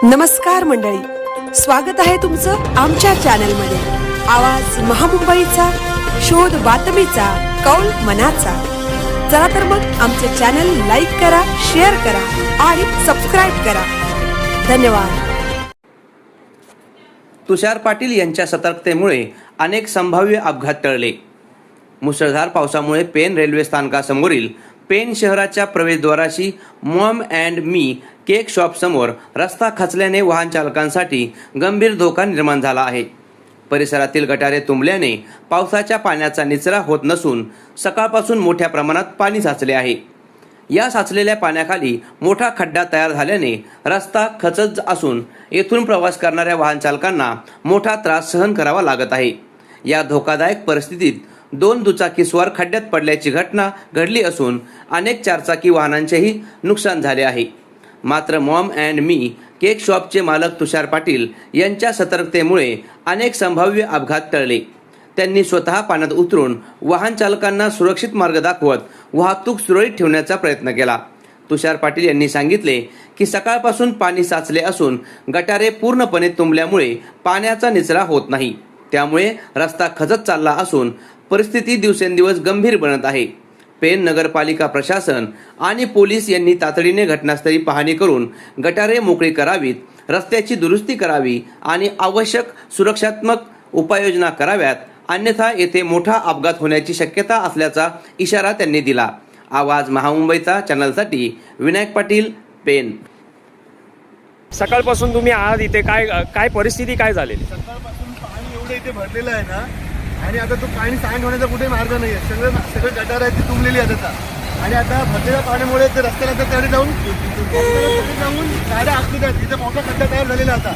नमस्कार मंडळी, स्वागत आहे तुमचं आमच्या चॅनलमध्ये। आवाज महामुंबईचा, शोध बातमीचा, कौल मनाचा। चला तर मग आमचे चॅनल लाईक करा, शेअर करा आणि सबस्क्राइब करा। धन्यवाद। तुषार पाटील यांच्या सतर्कतेमुळे अनेक संभाव्य अपघात टळले। मुसळधार पावसामुळे पेन रेल्वे स्थानकासमोरील पेन शहराच्या प्रवेशद्वाराशी mom and me cake shop समोर रस्ता खचल्याने वाहन चालकांसाठी गंभीर धोका निर्माण झाला आहे। परिसरातील गटारे तुंबल्याने पावसाच्या पाण्याचा निचरा होत नसून सकाळपासून मोठ्या प्रमाणात पाणी साचले आहे। या साचलेल्या पाण्याखाली मोठा खड्डा तयार झाल्याने रस्ता खचत असून येथून प्रवास करणाऱ्या वाहन चालकांना मोठा त्रास सहन करावा लागत आहे। या धोकादायक परिस्थितीत 2 दुचाकीस्वार खड्ड्यात पडल्याची घटना घडली असून अनेक चारचाकी वाहनांचेही नुकसान झाले आहे। मात्र मॉम अँड मी केक शॉपचे मालक तुषार पाटील यांच्या सतर्कतेमुळे अनेक संभाव्य अपघात टळले। त्यांनी स्वतः पाण्यात उतरून वाहन चालकांना सुरक्षित मार्ग दाखवत वाहतूक सुरळीत ठेवण्याचा प्रयत्न केला। तुषार पाटील यांनी सांगितले की सकाळपासून पाणी साचले असून गटारे पूर्णपणे तुंबल्यामुळे पाण्याचा निचरा होत नाही, त्यामुळे रस्ता खचत चालला असून परिस्थिती दिवसेंदिवस गंभीर बनत आहे। पेन नगरपालिका प्रशासन आणि पोलीस यांनी तातडीने घटनास्थळी पाहणी करून गटारे मोकळी करावीत, रस्त्याची दुरुस्ती करावी आणि आवश्यक सुरक्षात्मक उपाययोजना कराव्यात, अन्यथा येथे मोठा अपघात होण्याची शक्यता असल्याचा इशारा त्यांनी दिला। आवाज महामुंबईचा चॅनलसाठी विनायक पाटील, पेन। सकाळपासून तुम्ही आहात इथे, काय परिस्थिती काय झालेली? सकाळपासून पाणी एवढं इथे भरलेलं आहे ना, आणि आता तो पाणी सांड होण्याचा कुठे मार्ग नाही आहे। सगळे गटार आहेत ती तुंबलेली आहेत आता, आणि आता भरलेल्या पाण्यामुळे ते रस्त्याला त्याकडे जाऊन गाड्या आखली आहेत। तिथे मोठा खड्डा तयार झालेला आता,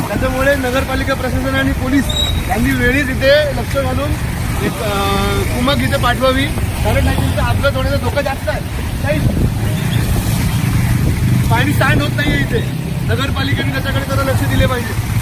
त्याच्यामुळे नगरपालिका प्रशासन आणि पोलीस यांनी वेळीच इथे लक्ष घालून एक कुमक इथे पाठवावी, कारण नाही तिथे अपघात होण्याचा धोका जास्त आहे। काही पाणी सांड होत नाही आहे इथे, नगरपालिकेने त्याच्याकडे जरा लक्ष दिले पाहिजे।